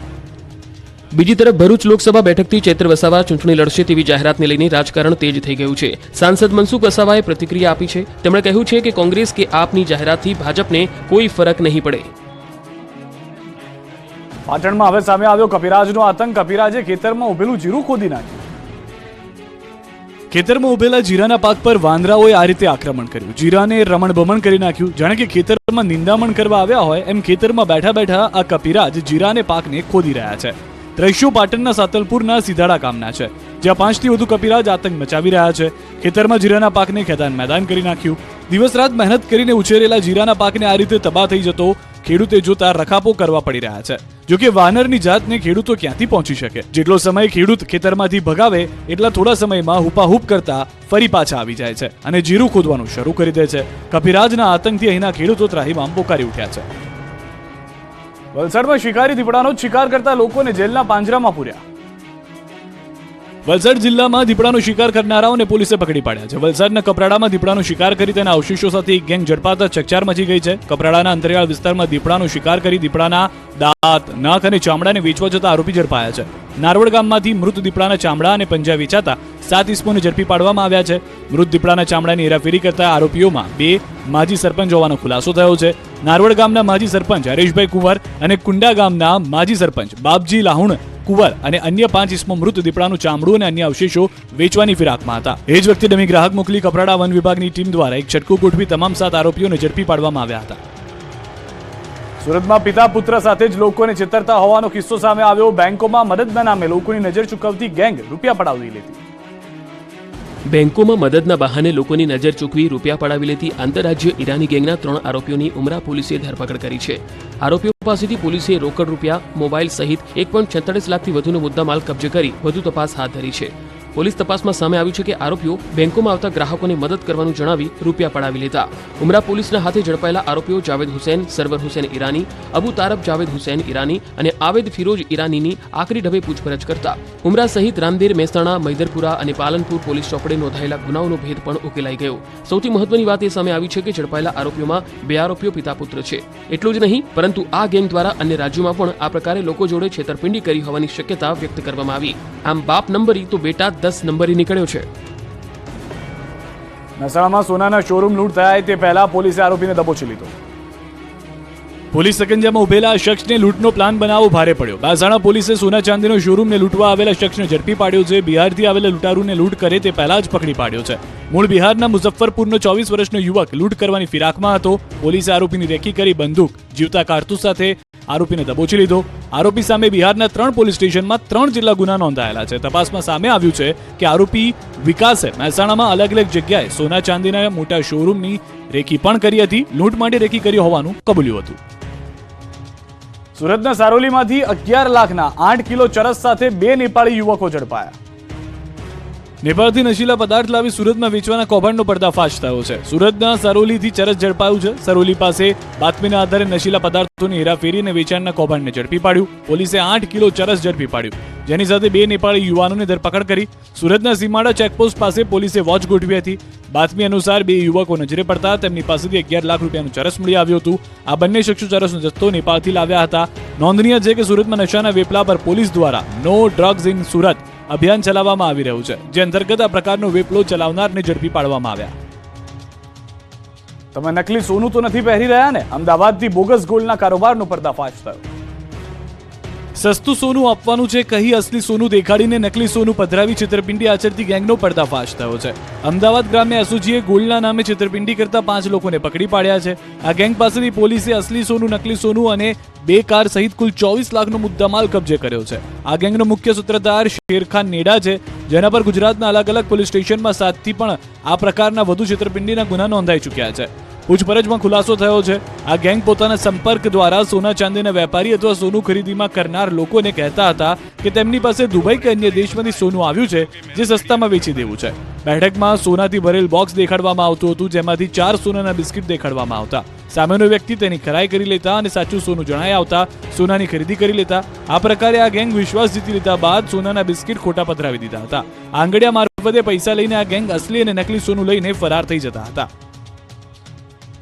બીજી તરફ ભરૂચ લોકસભા બેઠકથી ચૈતર વસાવા ચૂંટણી લડશે તેવી જાહેરાતને લઈને રાજકારણ તેજ થઈ ગયું છે. સાંસદ મનસુખ વસાવાએ પ્રતિક્રિયા આપી છે. તેમણે કહ્યું છે કે કોંગ્રેસ કે આપની જાહેરાતથી ભાજપને કોઈ ફરક નહીં પડે. પાટણમાં હવે સામે આવ્યો કપિરાજનો આતંક. કપિરાજે ખેતરમાં ઉભેલું જીરું ખોદી નાખ્યું. ખેતરમાં ઉભેલા જીરાના પાક પર વાંદરાઓએ આ રીતે આક્રમણ કર્યું. જીરાને રમણભમણ કરી નાખ્યું. જાણે કે ખેતરમાં નિંદામણ કરવા આવ્યા હોય એમ ખેતરમાં બેઠા બેઠા આ કપિરાજ જીરાને પાકને ખોદી રહ્યા છે. દ્રશ્યો પાટણના સાતલપુરના સીધાડા ગામના છે, જ્યાં 5 થી વધુ કપિરાજ આતંક મચાવી રહ્યા છે. ખેતરમાં જીરાના પાકને ખેદાન મેદાન કરી નાખ્યું. દિવસ રાત મહેનત કરીને ઉછેરેલા જીરાના પાકને આ રીતે તબાહ થઈ જતો ખેડૂતે જોતા રખાપો કરવા પડી રહ્યા છે. જોકે વાનરની જાતને ખેડૂતો ક્યાંથી પહોંચી શકે? જેટલો સમય ખેડૂત ખેતરમાંથી ભગાવે એટલા થોડા સમયમાં હુપાહુપ કરતા ફરી પાછા આવી જાય છે અને જીરું ખોદવાનું શરૂ કરી દે છે. કપિરાજના આતંકથી અહીંના ખેડૂતો ત્રાહિમામ પોકારી ઉઠ્યા છે. વલસાડમાં શિકારી દીપડાનો શિકાર કરતા લોકોને જેલના પાંજરામાં પૂર્યા. વલસાડ જિલ્લામાં દીપડાનો શિકાર કરનારાઓને પોલીસે પકડી પાડ્યા છે. વલસાડના કપરાડામાં દીપડાનો શિકાર કરી તેના અવશેષો સાથે એક ગેંગ ઝડપાતા ચકચાર મચી ગઈ છે. કપરાડાના અંતરિયાળ વિસ્તારમાં દીપડાનો શિકાર કરી દીપડાના દાંત, નખ અને ચામડાને વેચવા જતા આરોપી ઝડપાયા છે. નારવડ ગામમાંથી મૃત દીપડાના ચામડા અને પંજા વેચાતા 7 ઇસમોને ઝડપી પાડવામાં આવ્યા છે. મૃત દીપડાના ચામડાની હેરાફેરી કરતા આરોપીઓમાં 2 માજી સરપંચ હોવાનો ખુલાસો થયો છે. નારવડ ગામના માજી સરપંચ હરેશભાઈ કુંવર અને કુંડા ગામના માજી સરપંચ બાપજી લાહુણ કુંવર અને અન્ય 5 ઇસમો મૃત દીપડાનું ચામડું અને અન્ય અવશેષો વેચવાની ફિરાકમાં હતા. એ જ વખતે ડમી ગ્રાહક મોકલી કપરાડા વન વિભાગની ટીમ દ્વારા એક છટકું ગોઠવી તમામ 7 આરોપીઓને ઝડપી પાડવામાં આવ્યા હતા. સુરતમાં પિતા પુત્ર સાથે જ લોકોને છેતરતા હોવાનો કિસ્સો સામે આવ્યો. બેંકોમાં મદદના નામે લોકોની નજર ચૂકવતી ગેંગ રૂપિયા પડાવી લેતી. બેંકોમાં મદદના બહાને લોકોની નજર ચૂકવી રૂપિયા પડાવી લેતી આંતરરાજ્ય ઈરાની ગેંગના 3 આરોપીઓની ઉમરા પોલીસે ધરપકડ કરી છે. આરોપીઓ પાસેથી પોલીસે રોકડ રૂપિયા, મોબાઈલ સહિત 1.46 લાખથી વધુનો મુદ્દામાલ કબજે કરી વધુ તપાસ હાથ ધરી છે. પોલીસ તપાસમાં સામે આવ્યું છે કે આરોપીઓ બેંકોમાં આવતા ગ્રાહકોને મદદ કરવાનું જણાવી રૂપિયા પડાવી લેતા. ઉમરા પોલીસના હાથે ઝડપાયેલા આરોપીઓ જાવેદ હુસૈન, સરવર હુસૈન ઈરાની, અબુ તારબ જાવેદ હુસૈન ઈરાની અને આવેદ ફિરોજ ઈરાનીની આકરી ઢબે પૂછપરછ કરતા ઉમરા સહિત રાંદેર, મહેસાણા, મૈદરપુરા અને પાલનપુર પોલીસ ચોપડે નોંધાયેલા ગુનાઓનો ભેદ પણ ઉકેલાઈ ગયો. સૌથી મહત્વની વાત એ સામે આવી છે કે ઝડપાયેલા આરોપીઓમાં 2 આરોપીઓ પિતા પુત્ર છે. એટલું જ નહીં, પરંતુ આ ગેંગ દ્વારા અન્ય રાજ્યોમાં પણ આ પ્રકારે લોકો જોડે છેતરપિંડી કરી હોવાની શક્યતા વ્યક્ત કરવામાં આવી. આમ બાપ નંબરી તો બેટા 10 નંબરી નીકળ્યો છે. મહેસાણામાં સોનાના શોરૂમ લૂંટ થયા તે પહેલા પોલીસે આરોપીને દબોચી લીધો. પોલીસ સકંજામાં ઉભેલા શખ્સને લૂંટનો પ્લાન બનાવવો ભારે પડ્યો. મહેસાણા પોલીસે સોના ચાંદીનો શોરૂમને લૂંટવા આવેલા શખ્સને ઝડપી પાડ્યો છે. બિહારથી આવેલા લૂંટારૂને લૂંટ કરે તે પહેલા જ પકડી પાડ્યો છે. મૂળ બિહારના મુઝફ્ફરપુરનો 24 વર્ષનો યુવક લૂંટ કરવાની ફિરાકમાં હતો. પોલીસે આરોપીની રેકી કરી બંદૂક, જીવતા કારતૂસ સાથે આરોપીને દબોચી લીધો. આરોપી સામે બિહારના 3 પોલીસ સ્ટેશનમાં 3 જેટલા ગુના નોંધાયેલા છે. તપાસમાં સામે આવ્યું છે કે આરોપી વિકાસે મહેસાણામાં અલગ અલગ જગ્યાએ સોના ચાંદીના મોટા શોરૂમની રેકી પણ કરી હતી. લૂંટ માટે રેકી કરી હોવાનું કબૂલ્યું હતું. સુરતના સારોલીમાંથી 11 લાખના 8 કિલો ચરસ સાથે 2 નેપાળી યુવકો ઝડપાયા. નેપાળથી નશીલા પદાર્થ લાવી સુરતમાં વેચવાના કૌભાંડનો પર્દાફાશ થયો છે. સુરતના સરોલીથી ચરસ ઝડપાયું છે. સરોલી પાસે બાતમીના આધારે નશીલા પદાર્થોની હેરાફેરી અને વેચાણના કૌભાંડને ઝડપી પાડ્યું. પોલીસે 8 કિલો ચરસ ઝડપી પાડ્યું, જેની સાથે 2 નેપાળી યુવાનોની ધરપકડ કરી. સુરતના સીમાડા ચેકપોસ્ટ પાસે પોલીસે વોચ ગોઠવી હતી. બાતમી અનુસાર બે યુવકો નજરે પડતા તેમની પાસેથી 11 લાખ રૂપિયાનું ચરસ મળી આવ્યું હતું. આ બંને શખ્સો ચરસનો જથ્થો નેપાળથી લાવ્યા હતા. નોંધનીય છે કે સુરતમાં નશાના વેપલા પર પોલીસ દ્વારા નો ડ્રગ્સ ઇન સુરત અભિયાન ચલાવવામાં આવી રહ્યું છે, જે અંતર્ગત આ પ્રકારનો વેપલો ચલાવનારને ઝડપી પાડવામાં આવ્યા. તમે નકલી સોનું તો નથી પહેરી રહ્યા ને? અમદાવાદથી બોગસ ગોલ્ડના કારોબારનો પર્દાફાશ થયો. સસ્તું સોનું આપવાનું છે કહી અસલી સોનું દેખાડીને નકલી સોનું પધરાવી છેતરપિંડી આચરતી ગેંગનો પર્દાફાશ થયો છે. અમદાવાદ ગ્રામ્ય એસઓજીએ ગોલ્ડના નામે છેતરપિંડી કરતા 5 લોકોને પકડી પાડ્યા છે. આ ગેંગ પાસેથી પોલીસે અસલી સોનું, નકલી સોનું અને 2 કાર સહિત કુલ 24 લાખનો મુદ્દામાલ કબજે કર્યો છે. આ ગેંગનો મુખ્ય સૂત્રધાર શેરખાન નેડા છે, જેના પર ગુજરાતના અલગ અલગ પોલીસ સ્ટેશનમાં 7થી પણ આ પ્રકારના વધુ છેતરપિંડીના ગુના નોંધાઈ ચૂક્યા છે. પૂછપરછમાં ખુલાસો થયો છે. આ ગેંગ પોતાના સંપર્ક દ્વારા સોના ચાંદીના વેપારી અથવા સોનું ખરીદીમાં કરનાર લોકોને કહેતા હતા કે તેમની પાસે દુબઈ કે અન્ય દેશમાંથી સોનું આવ્યું છે, જે સસ્તામાં વેચી દેવું છે. બેઠકમાં સોનાથી ભરેલ બોક્સ દેખાડવામાં આવતું હતું, જેમાંથી 4 સોનાના બિસ્કિટ દેખાડવામાં આવતા. સામેનો વ્યક્તિ તેની ખરાઈ કરી લેતા અને સાચું સોનું જણાઈ આવતા સોનાની ખરીદી કરી લેતા. આ પ્રકારે આ ગેંગ વિશ્વાસ જીતી લીધા બાદ સોનાના બિસ્કિટ ખોટા પધરાવી દીધા હતા. આંગડિયા મારફતે પૈસા લઈને આ ગેંગ અસલી અને નકલી સોનું લઈને ફરાર થઈ જતા હતા.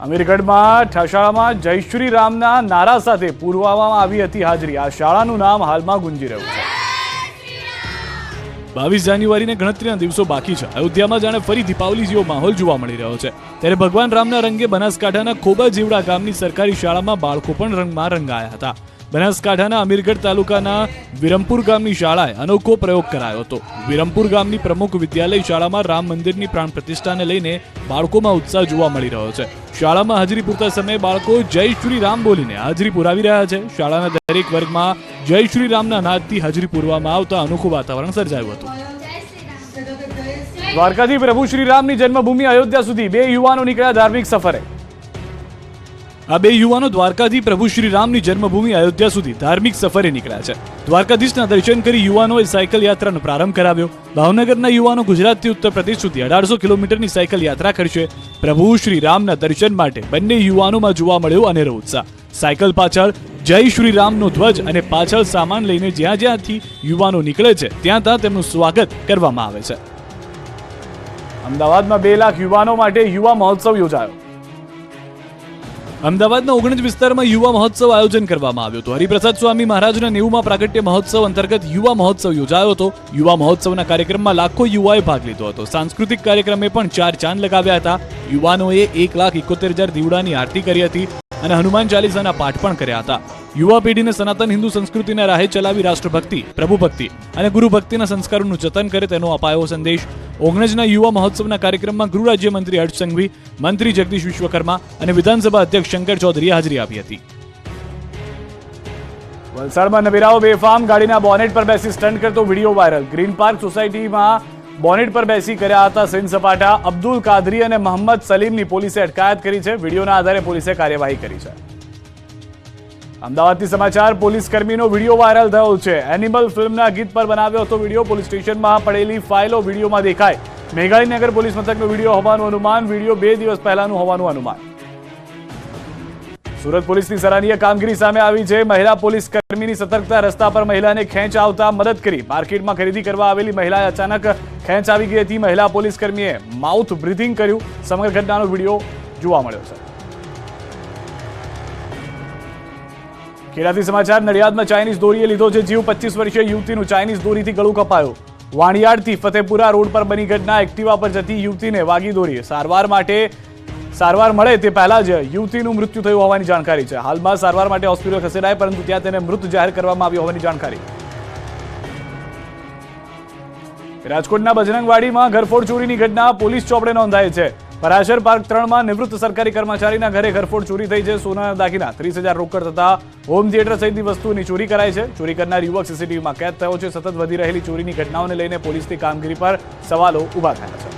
અમીરગઢમાં શાળામાં જય શ્રી રામના નારા સાથે પૂરવામાં આવી હતી હાજરી. આ શાળાનું નામ હાલમાં ગુંજી રહ્યું છે. 22 જાન્યુઆરીને ગણતરીના દિવસો બાકી છે. અયોધ્યામાં જાણે ફરી દીપાવલી જેવો માહોલ જોવા મળી રહ્યો છે. ત્યારે ભગવાન રામના રંગે બનાસકાંઠાના ખોબા જેવડા ગામની સરકારી શાળામાં બાળકો પણ રંગમાં રંગાયા હતા. બનાસકાંઠાના અમીરગઢ તાલુકાના વિરમપુર ગામની શાળાએ અનોખો પ્રયોગ કરાયો હતો. વિરમપુર ગામની પ્રમુખ વિદ્યાલય શાળામાં રામ મંદિરની પ્રાણ પ્રતિષ્ઠાને લઈને બાળકોમાં ઉત્સાહ જોવા મળી રહ્યો છે. શાળામાં હાજરી પૂરતા સમયે બાળકો જય શ્રી રામ બોલીને હાજરી પુરાવી રહ્યા છે. શાળાના દરેક વર્ગમાં જય શ્રી રામના નાદથી હાજરી પૂરવામાં આવતા અનોખું વાતાવરણ સર્જાયું હતું. દ્વારકાથી પ્રભુ શ્રી રામની જન્મભૂમિ અયોધ્યા સુધી 2 યુવાનો નીકળ્યા ધાર્મિક સફરે. આ 2 યુવાનો દ્વારકાથી પ્રભુ શ્રી રામની જન્મભૂમિ અયોધ્યા સુધી ધાર્મિક સફરે નીકળ્યા છે. દ્વારકાધીશના દર્શન કરી યુવાનોએ સાયકલ યાત્રાનો પ્રારંભ કરાવ્યો. ભાવનગરના યુવાનો ગુજરાતથી ઉત્તર પ્રદેશ સુધી 1800 કિલોમીટરની સાયકલ યાત્રા કરશે. પ્રભુ શ્રી રામના દર્શન માટે બંને યુવાનોમાં જોવા મળ્યો અનેરો ઉત્સાહ. સાયકલ પાછળ જય શ્રી રામનો ધ્વજ અને પાછળ સામાન લઈને જ્યાં જ્યાંથી યુવાનો નીકળે છે ત્યાં તેમનું સ્વાગત કરવામાં આવે છે. અમદાવાદમાં 2 લાખ યુવાનો માટે યુવા મહોત્સવ યોજાયો. અમદાવાદના 19 વિસ્તારમાં યુવા મહોત્સવ આયોજન કરવામાં આવ્યું હતું. હરિપ્રસાદ સ્વામી મહારાજના 90મા પ્રાગટ્ય મહોત્સવ અંતર્ગત યુવા મહોત્સવ યોજાયો હતો. યુવા મહોત્સવના કાર્યક્રમમાં લાખો યુવાએ ભાગ લીધો હતો. સાંસ્કૃતિક કાર્યક્રમે પણ 4 ચાંદ લગાવ્યા હતા. યુવાનોએ 1,71,000 દીવડાની આરતી કરી હતી અને હનુમાન ચાલીસાના પાઠ પણ કર્યા હતા. યુવા પેઢીને સનાતન હિન્દુ સંસ્કૃતિના રાહે ચલાવી રાષ્ટ્રભક્તિ, પ્રભુભક્તિ અને ગુરુભક્તિના સંસ્કારોનું જતન કરે તેનો અપાયો સંદેશ. 19ના યુવા મહોત્સવના કાર્યક્રમમાં ગૃહ રાજ્યમંત્રી હર્ષ સંઘવી, મંત્રી જગદીશ વિશ્વકર્મા અને વિધાનસભા અધ્યક્ષ શંકર ચૌધરીએ હાજરી આપી હતી. વલસાડમાં નબીરાઓ બેફામ ગાડીના બોનેટ પર બેસી સ્ટન્ટ કરતો વિડીયો વાયરલ. ગ્રીન પાર્ક સોસાયટીમાં બોનેટ પર બેસી કર્યા હતા સીન સપાટા. અબ્દુલ કાદરી અને મોહમ્મદ સલીમની પોલીસે અટકાયત કરી છે. વિડીયોના આધારે પોલીસે કાર્યવાહી કરી છે. અમદાવાદથી સમાચાર. પોલીસ કર્મીનો વિડીયો વાયરલ થયો છે. એનિમલ ફિલ્મના ગીત પર બનાવ્યો હતો વિડીયો. પોલીસ સ્ટેશનમાં પડેલી ફાઇલો વિડીયોમાં દેખાય. મેઘાણીનગર પોલીસ મથકનો વિડીયો હોવાનું અનુમાન. વિડીયો 2 દિવસ પહેલાનું હોવાનું અનુમાન. સુરત પોલીસની સરાહનીય કામગીરી સામે આવી છે. મહિલા પોલીસ કર્મીની સતર્કતા. રસ્તા પર મહિલાને ખેંચ આવતા મદદ કરી. માર્કેટમાં ખરીદી કરવા આવેલી મહિલાએ અચાનક ખેંચ આવી ગઈ હતી. મહિલા પોલીસ કર્મીએ માઉથ બ્રીથિંગ કર્યું. સમગ્ર ઘટનાનો વિડીયો જોવા મળ્યો છે. ખેડાથી સમાચાર. નડિયાદમાં ચાઇનીઝ દોરીએ લીધો છે જીવ. 25 વર્ષીય યુવતીનું ચાઇનીઝ દોરીથી ગળું કપાયું. વાણિયાડથી ફતેપુરા રોડ પર બની ઘટના. એક્ટિવા પર જતી યુવતીને વાગી દોરી. સારવાર મળે તે પહેલા જ યુવતીનું મૃત્યુ થયું હોવાની જાણકારી છે. હાલમાં સારવાર માટે હોસ્પિટલ ખસેડાય, પરંતુ ત્યાં તેને મૃત જાહેર કરવામાં આવી હોવાની જાણકારી. રાજકોટના બજરંગવાડીમાં ઘરફોડ ચોરીની ઘટના પોલીસ ચોપડે નોંધાઈ છે. પરાશર પાર્ક 3માં નિવૃત્ત સરકારી કર્મચારીના ઘરે ઘરફોડ ચોરી થઈ છે. સોનાના દાગીના, 30,000 રોકડ તથા હોમ થિયેટર સહિતની વસ્તુઓની ચોરી કરાઈ છે. ચોરી કરનાર યુવક સીસીટીવીમાં કેદ થયો છે. સતત વધી રહેલી ચોરીની ઘટનાઓને લઈને પોલીસની કામગીરી પર સવાલો ઉભા થયા છે.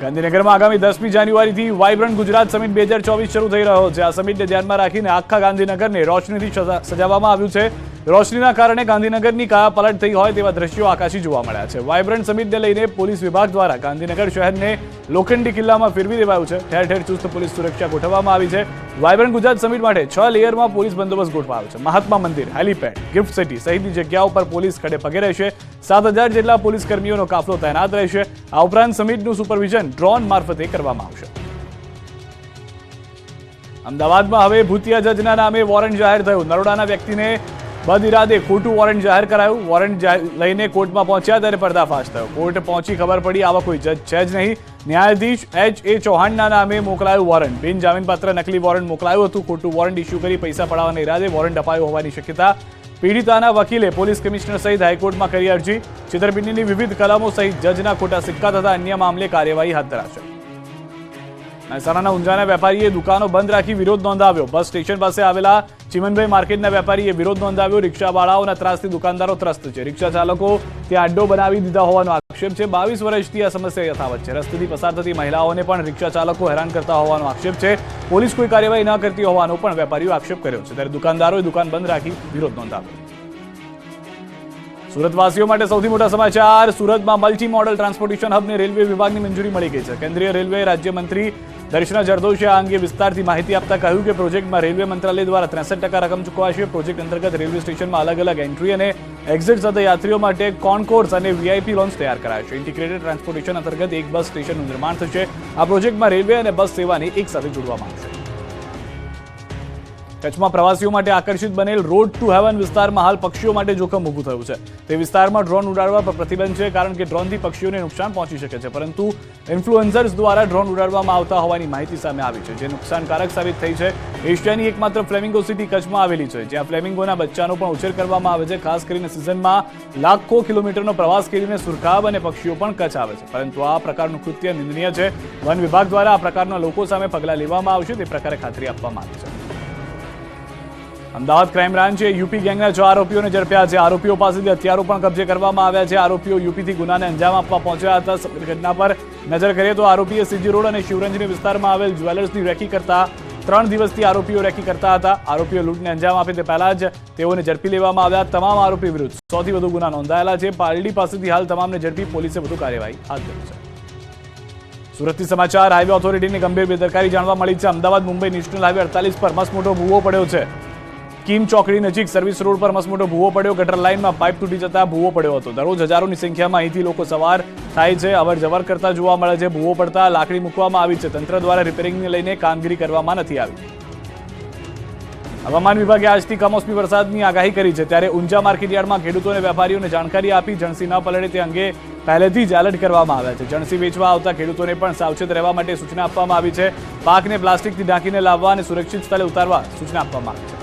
ગાંધીનગરમાં આગામી 10મી જાન્યુઆરીથી વાઇબ્રન્ટ ગુજરાત સમિટ 2024 શરૂ થઈ રહ્યો છે. આ સમિટને ધ્યાનમાં રાખીને આખા ગાંધીનગરને રોશનીથી સજાવવામાં આવ્યું છે. રોશનીના કારણે ગાંધીનગરની કાયાપલટ થઈ હોય તેવા દ્રશ્યો આકાશી જોવા મળ્યા છે. વાઇબ્રન્ટ સમિટને લઈને પોલીસ વિભાગ દ્વારા ગાંધીનગર શહેરને લોખંડી કિલ્લામાં ફેરવી દેવાયું છે. ઠેર ઠેર ચુસ્ત પોલીસ સુરક્ષા ગોઠવવામાં આવી છે. વાઇબ્રન્ટ ગુજરાત સમિટ માટે 6 લેયરમાં પોલીસ બંદોબસ્ત ગોઠવાયો છે. Mahatma Mandir, helipad, gift city સહિતની જગ્યાઓ પર પોલીસ ખડે પગે રહેશે. 7000 જેટલા પોલીસ કર્મીઓનો કાફલો તૈનાત રહેશે. આ ઉપરાંત સમિટનું સુપરવિઝન ડ્રોન મારફતે કરવામાં આવશે. અમદાવાદમાં હવે ભૂતિયા જજના નામે વોરંટ જાહેર થયું. નરોડાના વ્યક્તિને બદઇરાદે ખોટું વોરંટ જાહેર કરાયું. વોરંટ લઈને કોર્ટમાં પહોંચ્યા ત્યારે પર્દાફાશ થયો. કોર્ટ પહોંચી ખબર પડી આવા કોઈ જજ છે જ નહીં. ન્યાયાધીશ H.A. ચૌહાણના નામે મોકલાયું વોરંટ. બિનજામીનપાત્ર નકલી વોરંટ મોકલાયું હતું. ખોટું વોરંટ ઇસ્યુ કરી પૈસા પડાવવાના ઇરાદે વોરંટ અપાયું હોવાની શક્યતા. પીડિતાના વકીલે પોલીસ કમિશનર સહિત હાઈકોર્ટમાં કરી અરજી. છેતરપિંડીની વિવિધ કલમો સહિત જજના ખોટા સિક્કા તથા અન્ય મામલે કાર્યવાહી હાથ ધરાશે. મહેસાણાના ઊંઝાના વેપારીએ દુકાનો બંધ રાખી વિરોધ નોંધાવ્યો. બસ સ્ટેશન પાસે આવેલા ચિમનભાઈ માર્કેટના વેપારીએ વિરોધ નોંધાવ્યો. રિક્ષાવાળાઓના ત્રાસથી દુકાનદારો ત્રસ્ત છે. રિક્ષા ચાલકો ત્યાં અડ્ડો બનાવી દીધા હોવાનો આક્ષેપ છે. 22 વર્ષથી આ સમસ્યા યથાવત છે. રસ્તેથી પસાર થતી મહિલાઓને પણ રિક્ષા ચાલકો હેરાન કરતા હોવાનો આક્ષેપ છે. પોલીસ કોઈ કાર્યવાહી ન કરતી હોવાનો પણ વેપારીઓ આક્ષેપ કર્યો છે. ત્યારે દુકાનદારોએ દુકાન બંધ રાખી વિરોધ નોંધાવ્યો. સુરતવાસીઓ માટે સૌથી મોટા સમાચાર. સુરતમાં મલ્ટી મોડલ ટ્રાન્સપોર્ટેશન હબને રેલવે વિભાગની મંજૂરી મળી ગઈ છે. કેન્દ્રીય રેલવે રાજ્યમંત્રી દર્શના જરદોશે આ અંગે વિસ્તારથી માહિતી આપતા કહ્યું કે પ્રોજેક્ટમાં રેલવે મંત્રાલય દ્વારા 63% રકમ ચૂકવાશે. પ્રોજેક્ટ અંતર્ગત રેલવે સ્ટેશનમાં અલગ અલગ એન્ટ્રી અને એક્ઝિટ સાથે યાત્રીઓ માટે કોન્કોર્સ અને વીઆઈપી લોન્જ તૈયાર કરાશે. ઇન્ટિગ્રેટેડ ટ્રાન્સપોર્ટેશન અંતર્ગત એક બસ સ્ટેશનનું નિર્માણ થશે. આ પ્રોજેક્ટમાં રેલવે અને બસ સેવાને એકસાથે જોડવામાં આવશે. કચ્છમાં પ્રવાસીઓ માટે આકર્ષિત બનેલ રોડ ટુ હેવન વિસ્તારમાં હાલ પક્ષીઓ માટે જોખમ ઊભું થયું છે. તે વિસ્તારમાં ડ્રોન ઉડાડવા પર પ્રતિબંધ છે, કારણ કે ડ્રોનથી પક્ષીઓને નુકસાન પહોંચી શકે છે. પરંતુ ઇન્ફ્લુએન્સર્સ દ્વારા ડ્રોન ઉડાડવામાં આવતા હોવાની માહિતી સામે આવી છે, જે નુકસાનકારક સાબિત થઈ છે. એશિયાની એકમાત્ર ફ્લેમિંગો સિટી કચ્છમાં આવેલી છે, જ્યાં ફ્લેમિંગોના બચ્ચાનો પણ ઉછેર કરવામાં આવે છે. ખાસ કરીને સિઝનમાં લાખો કિલોમીટરનો પ્રવાસ કરીને સુરખાબ અને પક્ષીઓ પણ કચ્છ આવે છે. પરંતુ આ પ્રકારનું કૃત્ય નિંદનીય છે. વન વિભાગ દ્વારા આ પ્રકારના લોકો સામે પગલાં લેવામાં આવશે તે પ્રકારે ખાતરી આપવામાં આવી છે. અમદાવાદ ક્રાઇમ બ્રાન્ચે યુપી ગેંગના 6 આરોપીઓને ઝડપ્યા છે. આરોપીઓ પાસેથી હથિયારો પણ કબજે કરવામાં આવ્યા છે. આરોપીઓ યુપીથી ગુનાને અંજામ આપવા પહોંચ્યા હતા. સમગ્ર ઘટના પર નજર કરીએ તો આરોપીએ સીજી રોડ અને શિવરંજની વિસ્તારમાં આવેલ જ્વેલર્સની રેકી કરતા 3 દિવસથી આરોપીઓ રેકી કરતા હતા. આરોપીઓ લૂંટને અંજામ આપે તે પહેલા જ તેઓને ઝડપી લેવામાં આવ્યા. તમામ આરોપી વિરુદ્ધ 100 થી વધુ ગુના નોંધાયેલા છે. પાલડી પાસેથી હાલ તમામને ઝડપી પોલીસે વધુ કાર્યવાહી હાથ ધરી છે. સુરતથી સમાચાર. હાઈવે ઓથોરિટીની ગંભીર બેદરકારી જાણવા મળી છે. અમદાવાદ મુંબઈ નેશનલ હાઈવે 48 પર મસમોટો ભૂવો પડ્યો છે. કિમ ચોકડી નજીક સર્વિસ રોડ પર મસમોટો ભૂવો પડ્યો. ગટર લાઇનમાં પાઇપ તૂટી જતા ભૂવો પડ્યો હતો. દરરોજ હજારોની સંખ્યામાં અહીંથી લોકો સવાર થાય છે, અવર જવર કરતા જોવા મળે છે. ભૂવો પડતા લાકડી મૂકવામાં આવી છે. તંત્ર દ્વારા રિપેરિંગને લઈને કામગીરી કરવામાં નથી આવી. હવામાન વિભાગે આજથી કમોસમી વરસાદની આગાહી કરી છે. ત્યારે ઊંઝા માર્કેટયાર્ડમાં ખેડૂતો અને વેપારીઓને જાણકારી આપી જણસી ન પલળે તે અંગે પહેલેથી જ એલર્ટ કરવામાં આવ્યા છે. જણસી વેચવા આવતા ખેડૂતોને પણ સાવચેત રહેવા માટે સૂચના આપવામાં આવી છે. પાકને પ્લાસ્ટિકથી ઢાંકીને લાવવા અને સુરક્ષિત સ્થળે ઉતારવા સૂચના આપવામાં આવી છે.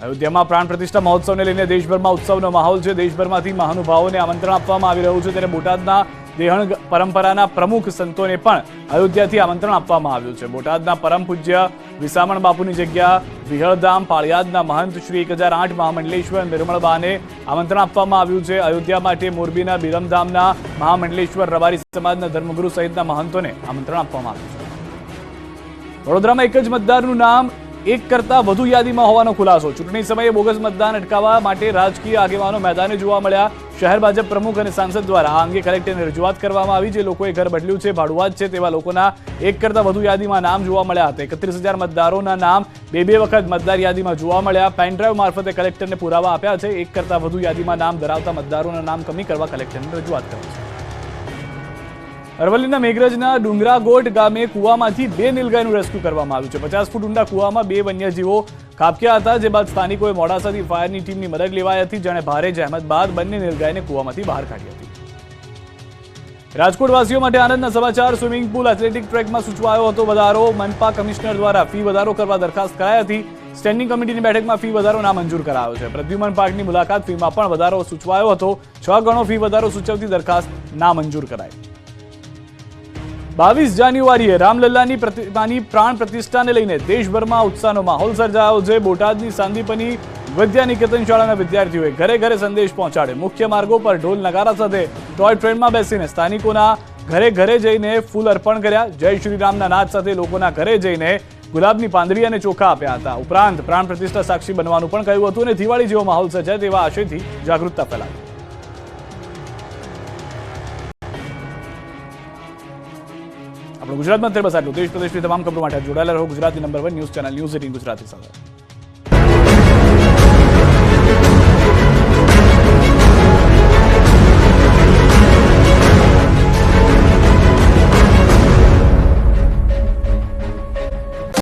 અયોધ્યામાં પ્રાણ પ્રતિષ્ઠા મહોત્સવને લઈને દેશભરમાં ઉત્સવનો માહોલ છે. દેશભરમાંથી મહાનુભાવોને આમંત્રણ આપવામાં આવી રહ્યું છે. ત્યારે બોટાદના દેહણ પરંપરાના પ્રમુખ સંતોને પણ અયોધ્યાથી આમંત્રણ આપવામાં આવ્યું છે. બોટાદના પરમ પૂજ્ય વિસામણ બાપુની જગ્યા વિહળધામ પાળિયાદના મહંત શ્રી 1008 મહામંડલેશ્વર નિર્મળબાને આમંત્રણ આપવામાં આવ્યું છે. અયોધ્યા માટે મોરબીના બિરમધામના મહામંડલેશ્વર રબારી સમાજના ધર્મગુરુ સહિતના મહંતોને આમંત્રણ આપવામાં આવ્યું છે. વડોદરામાં એક જ મતદારનું નામ એક કરતા વધુ યાદીમાં હોવાનો ખુલાસો. ચૂંટણી સમયે બોગસ મતદાન અટકાવવા માટે રાજકીય આગેવાનો મેદાને જોવા મળ્યા. શહેર ભાજપ પ્રમુખ અને સાંસદ દ્વારા આ અંગે કલેક્ટરને રજૂઆત કરવામાં આવી. જે લોકોએ ઘર બદલ્યું છે, ભાડુઆત છે, તેવા લોકોના એક કરતા વધુ યાદીમાં નામ જોવા મળ્યા હતા. 31,000 મતદારોના નામ બે વખત મતદાર યાદીમાં જોવા મળ્યા. પેનડ્રાઈવ મારફતે કલેક્ટરને પુરાવા આપ્યા છે. એક કરતા વધુ યાદીમાં નામ ધરાવતા મતદારોના નામ કમી કરવા કલેક્ટરને રજૂઆત કરી છે. અરવલ્લીના મેઘરજના ડુંગરાગોટ ગામે કુવામાંથી 2 નીલગાયનું રેસ્ક્યુ કરવામાં આવ્યું છે. 50 ફૂટ ઊંડા કુવામાં 2 વન્યજીવો ખાબક્યા હતા. જે બાદ સ્થાનિકોએ મોડાસાથી ફાયરની ટીમની મદદ લેવાઈ હતી, જેણે ભારે જહેમત બાદ બંને નીલગાયને કુવામાંથી બહાર કાઢી હતી. રાજકોટવાસીઓ માટે આનંદના સમાચાર. સ્વિમિંગ પુલ એથ્લેટિક ટ્રેકમાં સૂચવાયો હતો વધારો. મનપા કમિશનર દ્વારા ફી વધારો કરવા દરખાસ્ત કરાઈ હતી. સ્ટેન્ડિંગ કમિટીની બેઠકમાં ફી વધારો નામંજૂર કરાયો છે. પ્રદ્યુમન પાર્કની મુલાકાત ફીમાં પણ વધારો સૂચવાયો હતો. 6 ગણો ફી વધારો સૂચવતી દરખાસ્ત નામંજૂર કરાઈ. 22 જાન્યુઆરીએ રામલલ્લાની પ્રતિમાની પ્રાણ પ્રતિષ્ઠાને લઈને દેશભરમાં ઉત્સાહનો માહોલ સર્જાયો છે. બોટાદની સાંદીપની વિદ્યા નિકેતન શાળાના વિદ્યાર્થીઓએ ઘરે ઘરે સંદેશ પહોંચાડ્યો. મુખ્ય માર્ગો પર ઢોલ નગારા સાથે ટોય ટ્રેનમાં બેસીને સ્થાનિકોના ઘરે ઘરે જઈને ફૂલ અર્પણ કર્યા. જય શ્રી રામના નાદ સાથે લોકોના ઘરે જઈને ગુલાબની પાંદડી અને ચોખા આપ્યા હતા. ઉપરાંત પ્રાણ પ્રતિષ્ઠા સાક્ષી બનવાનું પણ કહ્યું હતું અને દિવાળી જેવો માહોલ સર્જાય તેવા આશયથી જાગૃતતા ફેલાવી. આપણું ગુજરાતમાં અત્યારે બસ આટલું. દેશ પ્રદેશની તમામ ખબરો માટે જોડાયેલા રહો Gujarati number 1 news channel news 18 Gujarati સાથે.